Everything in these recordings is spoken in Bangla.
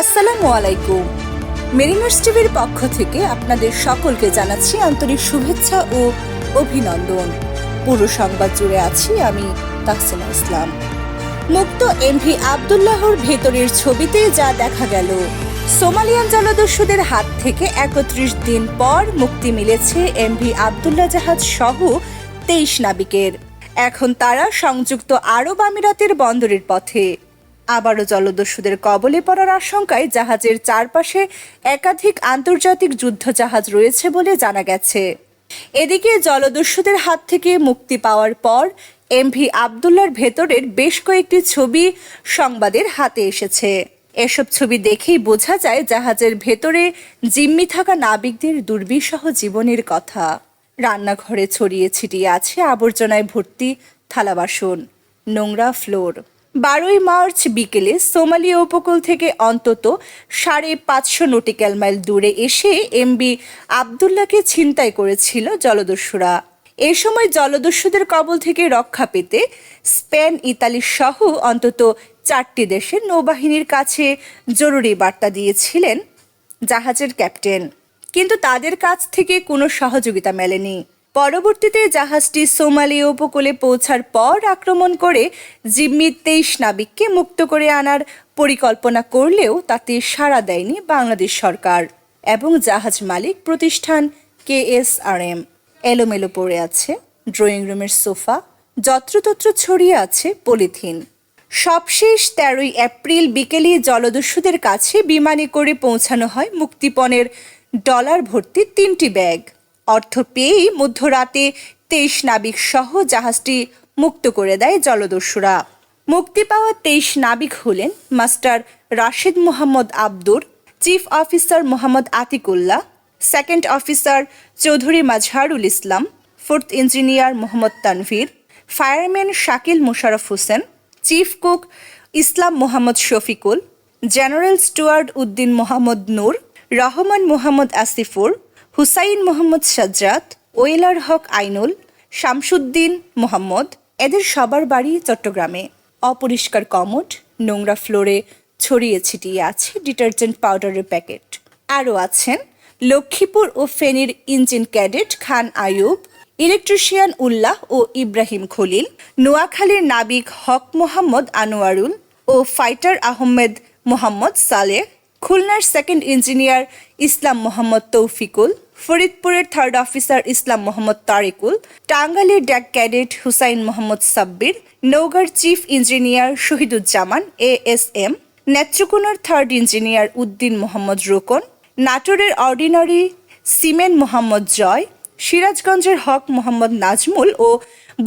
আসসালামু আলাইকুম। মেরিনার্স টিভির পক্ষ থেকে আপনাদের সকলকে জানাচ্ছি আন্তরিক শুভেচ্ছা ও অভিনন্দন। পুরো সংবাদ জুড়ে আছি আমি তাহসিনা ইসলাম। মুক্ত এমভি আবদুল্লাহর ভেতরের ছবিতে যা দেখা গেল, সোমালিয়ান জলদস্যুদের হাত থেকে ৩১ দিন পর মুক্তি মিলেছে এমভি আবদুল্লাহ জাহাজ সহ ২৩ নাবিকের। এখন তারা সংযুক্ত আরব আমিরাতের বন্দরের পথে। আবারও জলদস্যুদের কবলে পড়ার আশঙ্কায় জাহাজের চারপাশে একাধিক আন্তর্জাতিক যুদ্ধজাহাজ রয়েছে বলে জানা গেছে। এদিকে জলদস্যুদের হাত থেকে মুক্তি পাওয়ার পর এমভি আবদুল্লাহর ভেতরের বেশ কয়েকটি ছবি সংবাদের হাতে এসেছে। এসব ছবি দেখেই বোঝা যায় জাহাজের ভেতরে জিম্মি থাকা নাবিকদের দুর্বিষহ জীবনের কথা। রান্নাঘরে ছড়িয়ে ছিটিয়ে আছে আবর্জনায় ভর্তি থালা বাসন, নোংরা ফ্লোর। ১২ই মার্চ বিকেলে সোমালিয়া উপকূল থেকে অন্তত ৫৫০ নটিক্যাল মাইল দূরে এসে এমভি আবদুল্লাহকে ছিনতাই করেছিল জলদস্যুরা। এ সময় জলদস্যুদের কবল থেকে রক্ষা পেতে স্পেন, ইতালি সহ অন্তত ৪টি দেশের নৌবাহিনীর কাছে জরুরি বার্তা দিয়েছিলেন জাহাজের ক্যাপ্টেন, কিন্তু তাদের কাছ থেকে কোনো সহযোগিতা মেলেনি। পরবর্তীতে জাহাজটি সোমালিয়া উপকূলে পৌঁছার পর আক্রমণ করে জিম্মি ২৩ নাবিককে মুক্ত করে আনার পরিকল্পনা করলেও তাতে সাড়া দেয়নি বাংলাদেশ সরকার এবং জাহাজ মালিক প্রতিষ্ঠান KSRM। এলোমেলো পড়ে আছে ড্রয়িং রুমের সোফা, যত্রতত্র ছড়িয়ে আছে পলিথিন। সবশেষ ১৩ই এপ্রিল বিকেলে জলদস্যুদের কাছে বিমানে করে পৌঁছানো হয় মুক্তিপণের ডলার ভর্তি ৩টি ব্যাগ। অর্থ পেয়েই মধ্যরাতে ২৩ নাবিক সহ জাহাজটি মুক্ত করে দেয় জলদস্যুরা। মুক্তি পাওয়া ২৩ নাবিক হলেন master Rashed Mohammad Abdur, chief officer Mohammad Atikullah, second officer Chowdhury Mazharul Islam, fourth engineer Mohammad Tanvir, fireman Shakil Mosharraf Hossain, chief cook Islam Mohammad Shafiqul, general steward Uddin Mohammad Noor, Rahman Mohammad Asifur, Hussain Mohammad Sajjad, ওয়েলার হক আইনুল, শামসুদ্দিন মোহাম্মদ। এদের সবার বাড়ি চট্টগ্রামে। অপরিষ্কার কমোড, নোংরা ফ্লোরে ছড়িয়ে ছিটিয়ে আছে ডিটারজেন্ট পাউডারের প্যাকেট। আরও আছেন লক্ষ্মীপুর ও ফেনীর ইঞ্জিন ক্যাডেট খান আয়ুব, ইলেকট্রিশিয়ান উল্লাহ ও ইব্রাহিম খলিল, নোয়াখালীর নাবিক হক মোহাম্মদ আনোয়ারুল ও ফাইটার আহমেদ মোহাম্মদ সালেহ, খুলনার সেকেন্ড ইঞ্জিনিয়ার ইসলাম মোহাম্মদ তৌফিকুল, ফরিদপুরের থার্ড অফিসার ইসলাম মোহাম্মদ তারিকুল, টাঙ্গাইলের ড্যাক ক্যাডেট হুসাইন মোহাম্মদ সাব্বির, নওগাঁর চিফ ইঞ্জিনিয়ার শহীদুজ্জামান ASM, নেত্রকোনার থার্ড ইঞ্জিনিয়ার উদ্দিন মোহাম্মদ রোকন, নাটোরের অর্ডিনারি সিমেন মোহাম্মদ জয়, সিরাজগঞ্জের হক মোহাম্মদ নাজমুল ও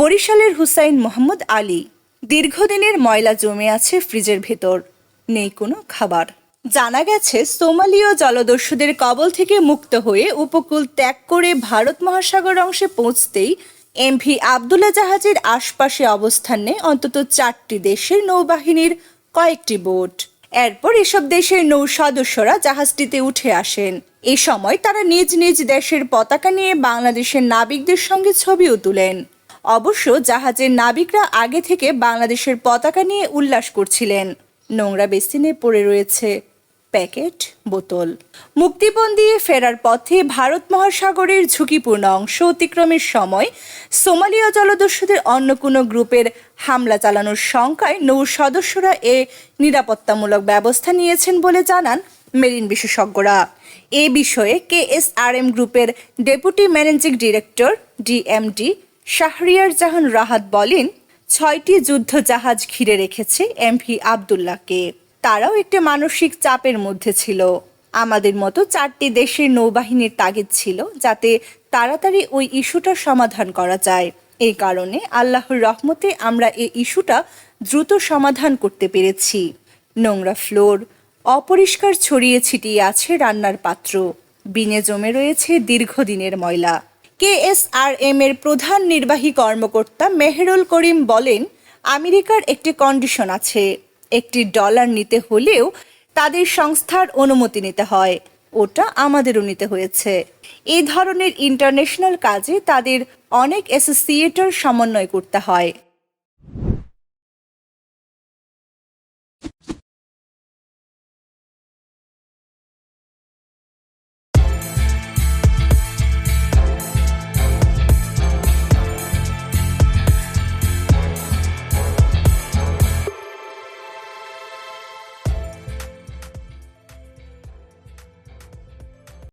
বরিশালের হুসাইন মোহাম্মদ আলী। দীর্ঘদিনের ময়লা জমে আছে ফ্রিজের ভেতর, নেই কোনো খাবার। জানা গেছে সোমালীয় জলদস্যুদের কবল থেকে মুক্ত হয়ে উপকূল ত্যাগ করে ভারত মহাসাগর অংশে পৌঁছতেই এমভি আবদুল্লাহ জাহাজের আশপাশে অবস্থান নেয় অন্তত ৪টি দেশের নৌবাহিনীর কয়েকটি বোট। এরপর এসব দেশের নৌ সদস্যরা জাহাজটিতে উঠে আসেন। এ সময় তারা নিজ নিজ দেশের পতাকা নিয়ে বাংলাদেশের নাবিকদের সঙ্গে ছবিও তুলেন। অবশ্য জাহাজের নাবিকরা আগে থেকে বাংলাদেশের পতাকা নিয়ে উল্লাস করছিলেন। নোংরা বেসিনে পড়ে রয়েছে প্যাকেট, বোতল। মুক্তিপণ দিয়ে ফেরার পথে ভারত মহাসাগরের ঝুঁকিপূর্ণ অংশ অতিক্রমের সময় সোমালিয়া জলদস্যুদের অন্য কোনো গ্রুপের হামলা চালানোর শঙ্কায় নৌ সদস্যরা নিরাপত্তামূলক ব্যবস্থা নিয়েছেন বলে জানান মেরিন বিশেষজ্ঞরা। এ বিষয়ে KSRM গ্রুপের deputy managing director DMD Shahriar Jahan Rahat বলেন, ৬টি যুদ্ধ জাহাজ ঘিরে রেখেছে এমভি আবদুল্লাহকে। তারাও একটি মানসিক চাপের মধ্যে ছিল। আমাদের মতো ৪টি দেশের নৌবাহিনীর তাগিদ ছিল যাতে তাড়াতাড়ি ওই ইস্যুটার সমাধান করা যায়। এই কারণে আল্লাহর রহমতে আমরা এই ইস্যুটা দ্রুত সমাধান করতে পেরেছি। নোংরা ফ্লোর, অপরিষ্কার ছড়িয়ে ছিটিয়ে আছে রান্নার পাত্র, বিনে জমে রয়েছে দীর্ঘদিনের ময়লা। KSRM এর প্রধান নির্বাহী কর্মকর্তা মেহেরুল করিম বলেন, আমেরিকার একটি কন্ডিশন আছে, একটি ডলার নিতে হলেও তাদের সংস্থার অনুমতি নিতে হয়, ওটা আমাদেরও নিতে হয়েছে। এই ধরনের ইন্টারন্যাশনাল কাজে তাদের অনেক অ্যাসোসিয়েটর সমন্বয় করতে হয়।